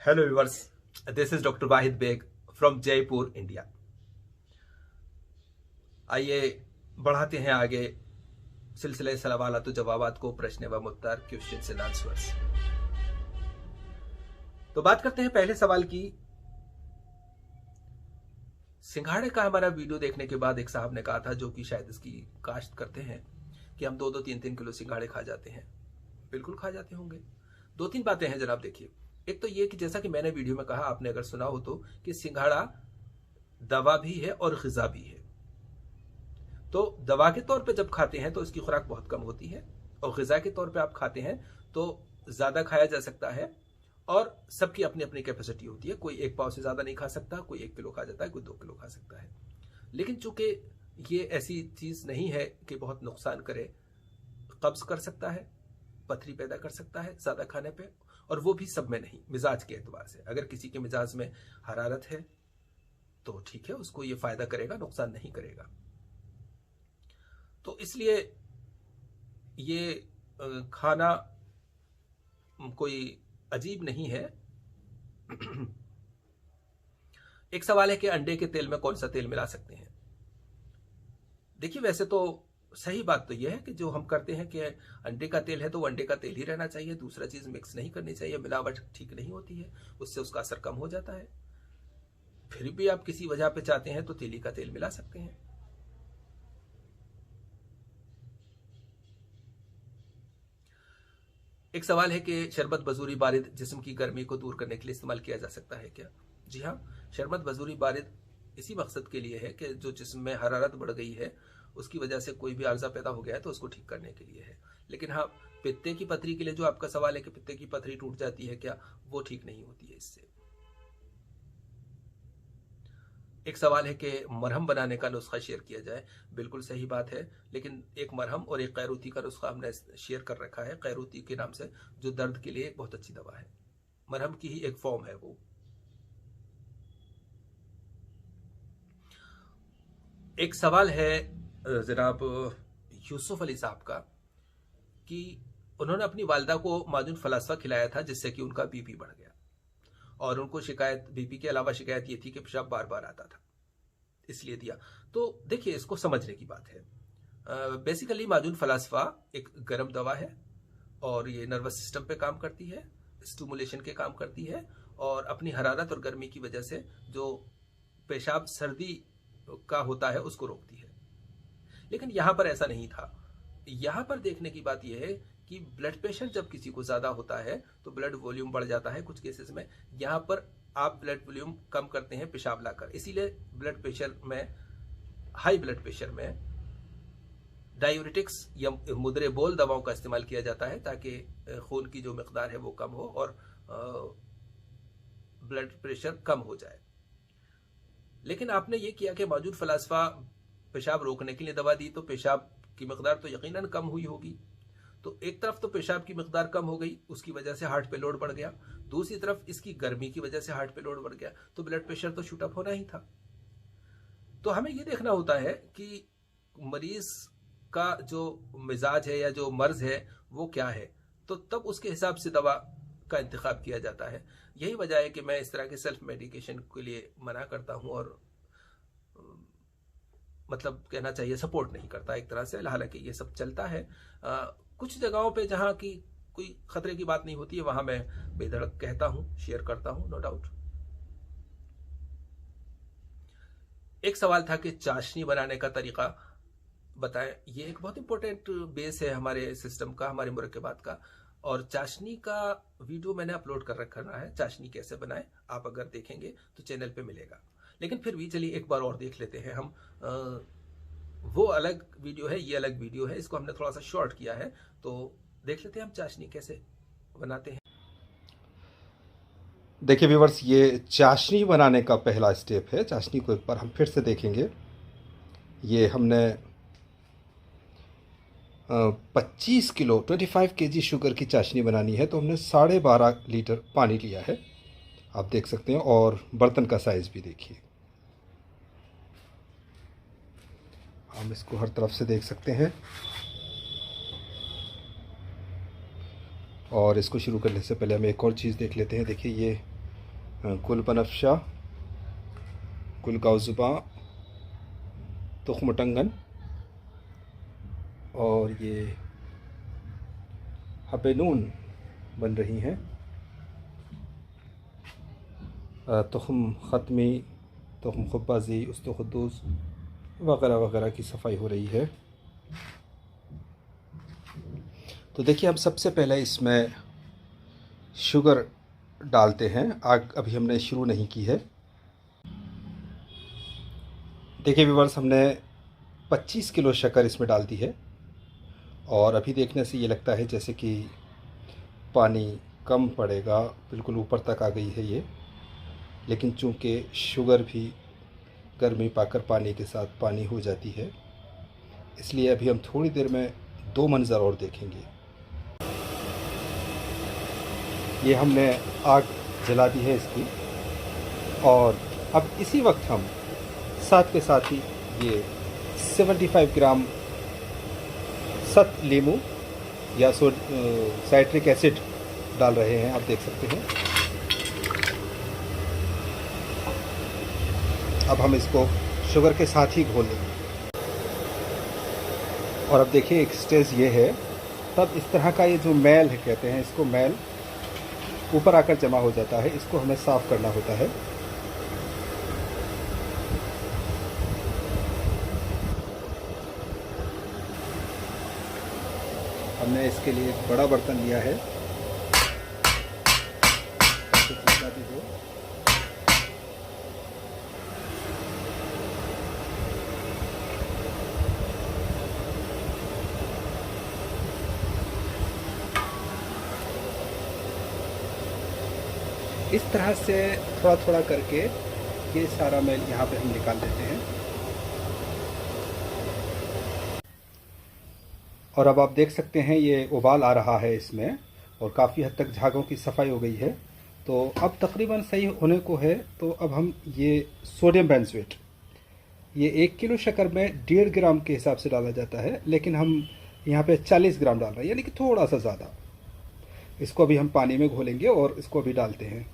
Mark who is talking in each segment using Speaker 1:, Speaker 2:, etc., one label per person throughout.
Speaker 1: Hello viewers, this is doctor Wahid Baig from Jaipur, India. आइए बढ़ाते हैं आगे सिलसिले सवालात व जवाबात को, प्रश्न व उत्तर, क्वेश्चंस एंड आंसर्स। तो बात करते हैं पहले सवाल की। सिंघाड़े का हमारा वीडियो देखने के बाद एक साहब ने कहा था, जो कि शायद इसकी काश्त करते हैं, कि हम 2-3 किलो सिंघाड़े खा जाते हैं। बिल्कुल खा जाते होंगे। 2-3 बातें हैं जनाब। देखिए, एक तो ये कि जैसा कि मैंने वीडियो में कहा, आपने अगर सुना हो तो, कि सिंघाड़ा दवा भी है और ग़िज़ा भी है। तो दवा के तौर पे जब खाते हैं तो इसकी खुराक बहुत कम होती है, और ग़िज़ा के तौर पे आप खाते हैं तो ज़्यादा खाया जा सकता है। और सबकी अपनी अपनी कैपेसिटी होती है। कोई 1 पाव से ज़्यादा नहीं खा सकता, कोई 1 किलो खा जाता है, कोई 2 किलो खा सकता है। लेकिन चूंकि ये ऐसी चीज़ नहीं है कि बहुत नुकसान करे, कब्ज़ कर सकता है, पथरी पैदा कर सकता है ज़्यादा खाने पे, और वो भी सब में नहीं, मिजाज के एतबार से। अगर किसी के मिजाज में हरारत है तो ठीक है, उसको ये फ़ायदा करेगा, नुकसान नहीं करेगा। तो इसलिए ये खाना कोई अजीब नहीं है। एक सवाल है कि अंडे के तेल में कौन सा तेल मिला सकते हैं। देखिए, वैसे तो सही बात तो यह है कि जो हम करते हैं कि अंडे का तेल है तो अंडे का तेल ही रहना चाहिए, दूसरा चीज मिक्स नहीं करनी चाहिए। मिलावट ठीक नहीं होती है, उससे उसका असर कम हो जाता है। फिर भी आप किसी वजह पे चाहते हैं तो तीली का तेल मिला सकते हैं। एक सवाल है कि शरबत बजूरी बारिद जिस्म की गर्मी को दूर करने के लिए इस्तेमाल किया जा सकता है क्या। जी हाँ, शरबत बजूरी बारिद इसी मकसद के लिए है कि जो जिस्म में हरारत बढ़ गई है, उसकी वजह से कोई भी आर्जा पैदा हो गया है, तो उसको ठीक करने के लिए है। लेकिन हाँ, पित्ते की पथरी के लिए जो आपका सवाल है कि पित्ते की पथरी टूट जाती है क्या, वो ठीक नहीं होती है इससे। एक सवाल है कि मरहम बनाने का नुस्खा शेयर किया जाए। बिल्कुल सही बात है, लेकिन एक मरहम और एक कैरूती का नुस्खा हमने शेयर कर रखा है, कैरूती के नाम से, जो दर्द के लिए एक बहुत अच्छी दवा है। मरहम की ही एक फॉर्म है वो। एक सवाल है जनाब यूसुफ अली साहब का, कि उन्होंने अपनी वालदा को माजून फलासफा खिलाया था जिससे कि उनका बीपी बढ़ गया, और उनको शिकायत, बीपी के अलावा शिकायत ये थी कि पेशाब बार बार आता था, इसलिए दिया। तो देखिए, इसको समझने की बात है। बेसिकली माजून फलासफा एक गर्म दवा है, और ये नर्वस सिस्टम पे काम करती है, स्टिमुलेशन के काम करती है, और अपनी हरारत और गर्मी की वजह से जो पेशाब सर्दी का होता है उसको रोकती है। लेकिन यहां पर ऐसा नहीं था। यहां पर देखने की बात यह है कि ब्लड प्रेशर जब किसी को ज्यादा होता है तो ब्लड वॉल्यूम बढ़ जाता है कुछ केसेस में। यहां पर आप ब्लड वॉल्यूम कम करते हैं पेशाब लाकर, इसीलिए ब्लड प्रेशर में, हाई ब्लड प्रेशर में डायूरेटिक्स या मुद्रे बोल दवाओं का इस्तेमाल किया जाता है, ताकि खून की जो मिकदार है वो कम हो और ब्लड प्रेशर कम हो जाए। लेकिन आपने ये किया कि मौजूद फलासफा पेशाब रोकने के लिए दवा दी, तो पेशाब की मिकदार तो यकीनन कम हुई होगी। तो एक तरफ तो पेशाब की मिकदार कम हो गई, उसकी वजह से हार्ट पे लोड बढ़ गया, दूसरी तरफ इसकी गर्मी की वजह से हार्ट पे लोड बढ़ गया, तो ब्लड प्रेशर तो शूट अप होना ही था। तो हमें यह देखना होता है कि मरीज का जो मिजाज है या जो मर्ज है वो क्या है, तो तब उसके हिसाब से दवा का इंतखाब किया जाता है। यही वजह है कि मैं इस तरह के सेल्फ मेडिकेशन के लिए मना करता हूं, और मतलब कहना चाहिए सपोर्ट नहीं करता एक तरह से। हालांकि ये सब चलता है कुछ जगहों पे जहां की कोई खतरे की बात नहीं होती है, वहां मैं बेधड़क कहता हूं, शेयर करता हूं, नो डाउट। एक सवाल था कि चाशनी बनाने का तरीका बताएं। ये एक बहुत इंपॉर्टेंट बेस है हमारे सिस्टम का, हमारे मुरक्कबात का, और चाशनी का वीडियो मैंने अपलोड कर रखा है, चाशनी कैसे बनाएं, आप अगर देखेंगे तो चैनल पे मिलेगा। लेकिन फिर भी चलिए एक बार और देख लेते हैं हम। वो अलग वीडियो है, ये अलग वीडियो है, इसको हमने थोड़ा सा शॉर्ट किया है, तो देख लेते हैं हम चाशनी कैसे बनाते हैं।
Speaker 2: देखिए व्यूवर्स, ये चाशनी बनाने का पहला स्टेप है। चाशनी को एक बार हम फिर से देखेंगे। ये हमने 25 किलो 25 केजी शुगर की चाशनी बनानी है, तो हमने 12.5 लीटर पानी लिया है, आप देख सकते हैं। और बर्तन का साइज़ भी देखिए, हम इसको हर तरफ से देख सकते हैं। और इसको शुरू करने से पहले हम एक और चीज़ देख लेते हैं। देखिए, ये कुल बनफशा, कुल गाउजुबा, तुख्मटंगन और ये हबेनून बन रही हैं। तुख्म ख़त्मी, तुख्म खुब्बाजी, उस्तुखुद्दूस वगैरह वगैरह की सफाई हो रही है। तो देखिए, हम सबसे पहले इसमें शुगर डालते हैं। आग अभी हमने शुरू नहीं की है। देखिए व्यूअर्स, हमने 25 किलो शक्कर इसमें डाल दी है और अभी देखने से ये लगता है जैसे कि पानी कम पड़ेगा, बिल्कुल ऊपर तक आ गई है ये। लेकिन चूंकि शुगर भी गर्मी पाकर पानी के साथ पानी हो जाती है, इसलिए अभी हम थोड़ी देर में 2 मंज़र और देखेंगे। ये हमने आग जला दी है इसकी और अब इसी वक्त हम साथ के साथ ही ये 75 ग्राम सत लीमू या साइट्रिक एसिड डाल रहे हैं। आप देख सकते हैं। अब हम इसको शुगर के साथ ही घोल लेंगे और अब देखिए एक स्टेज ये है, तब इस तरह का ये जो मैल है, कहते हैं इसको मैल, ऊपर आकर जमा हो जाता है। इसको हमें साफ़ करना होता है। हमने इसके लिए एक बड़ा बर्तन लिया है। इस तरह से थोड़ा थोड़ा करके ये सारा मैल यहाँ पे हम निकाल देते हैं। और अब आप देख सकते हैं ये उबाल आ रहा है इसमें और काफ़ी हद तक झागों की सफाई हो गई है। तो अब तकरीबन सही होने को है। तो अब हम ये सोडियम बेंजोएट, ये 1 किलो शक्कर में 1.5 ग्राम के हिसाब से डाला जाता है, लेकिन हम यहाँ पे 40 ग्राम डाल रहे हैं, यानी कि थोड़ा सा ज़्यादा। इसको अभी हम पानी में घोलेंगे और इसको अभी डालते हैं।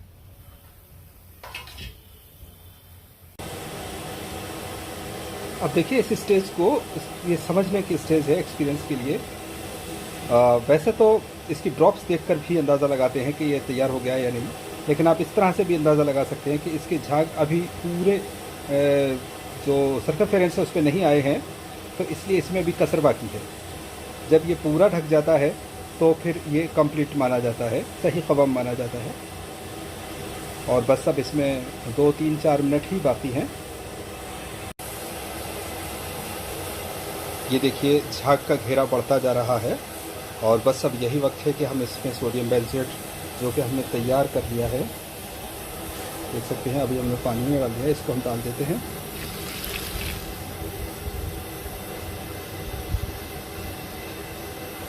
Speaker 2: अब देखिए इस स्टेज को, ये समझने की स्टेज है एक्सपीरियंस के लिए। वैसे तो इसकी ड्रॉप्स देखकर भी अंदाज़ा लगाते हैं कि ये तैयार हो गया या नहीं, लेकिन आप इस तरह से भी अंदाज़ा लगा सकते हैं कि इसके झाग अभी पूरे जो सर्कमफेरेंस है उस पर नहीं आए हैं, तो इसलिए इसमें भी कसर बाकी है। जब ये पूरा ढक जाता है तो फिर ये कंप्लीट माना जाता है, सही क़वम माना जाता है। और बस अब इसमें 2, 3, 4 मिनट ही बाकी हैं। ये देखिए झाग का घेरा बढ़ता जा रहा है और बस अब यही वक्त है कि हम इसमें सोडियम बेंजोएट जो कि हमने तैयार कर लिया है, देख सकते हैं, अभी हमने पानी में डाल दिया है, इसको हम डाल देते हैं।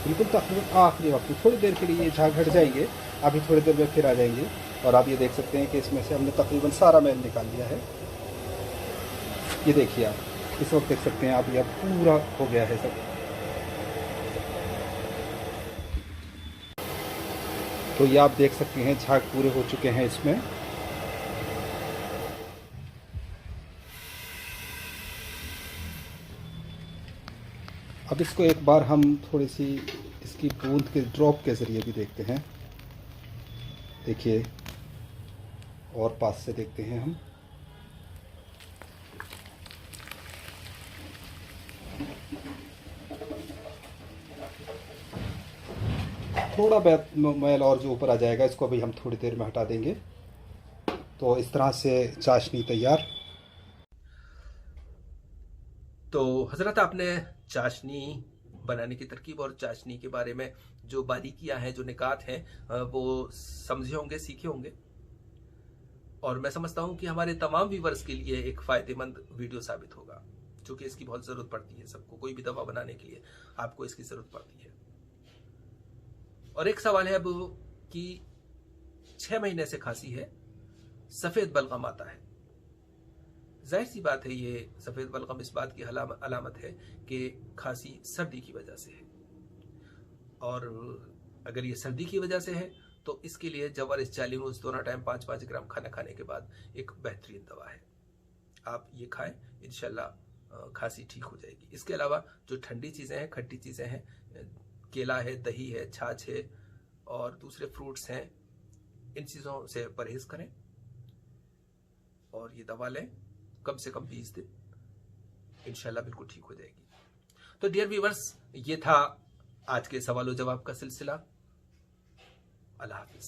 Speaker 2: बिल्कुल तकरीबन आखिरी वक्त, थोड़ी देर के लिए ये झाग हट जाएंगे, अभी थोड़ी देर में फिर आ जाएंगे। और आप ये देख सकते हैं कि इसमें से हमने तकरीबन सारा मैल निकाल लिया है। ये देखिए आप इस वक्त देख सकते हैं आप, यह पूरा हो गया है सब। तो ये आप देख सकते हैं झाग पूरे हो चुके हैं इसमें। अब इसको एक बार हम थोड़ी सी इसकी बूंद के ड्रॉप के ज़रिए भी देखते हैं। देखिए, और पास से देखते हैं हम। थोड़ा मैल और जो ऊपर आ जाएगा, इसको अभी हम थोड़ी देर में हटा देंगे। तो इस तरह से चाशनी तैयार।
Speaker 1: तो हजरत, आपने चाशनी बनाने की तरकीब और चाशनी के बारे में जो बारीकियां हैं, जो निकात हैं, वो समझे होंगे, सीखे होंगे। और मैं समझता हूं कि हमारे तमाम व्यूवर्स के लिए एक फ़ायदेमंद वीडियो साबित होगा, क्योंकि इसकी बहुत ज़रूरत पड़ती है सबको। कोई भी दवा बनाने के लिए आपको इसकी ज़रूरत पड़ती है। और एक सवाल है अब कि 6 महीने से खांसी है, सफ़ेद बलगम आता है। जाहिर सी बात है, ये सफ़ेद बलगम इस बात की अलामत है कि खांसी सर्दी की वजह से है। और अगर ये सर्दी की वजह से है तो इसके लिए जवारिस चालीमूस दोनों टाइम 5-5 ग्राम खाना खाने के बाद एक बेहतरीन दवा है। आप ये खाएं, इंशाल्लाह खांसी ठीक हो जाएगी। इसके अलावा जो ठंडी चीज़ें हैं, खट्टी चीज़ें हैं, केला है, दही है, छाछ है और दूसरे फ्रूट्स हैं, इन चीज़ों से परहेज करें और ये दवा लें कम से कम 20 दिन, इंशाल्लाह बिल्कुल ठीक हो जाएगी। तो डियर व्यूअर्स, ये था आज के सवालों जवाब का सिलसिला। अल्लाह हाफिज।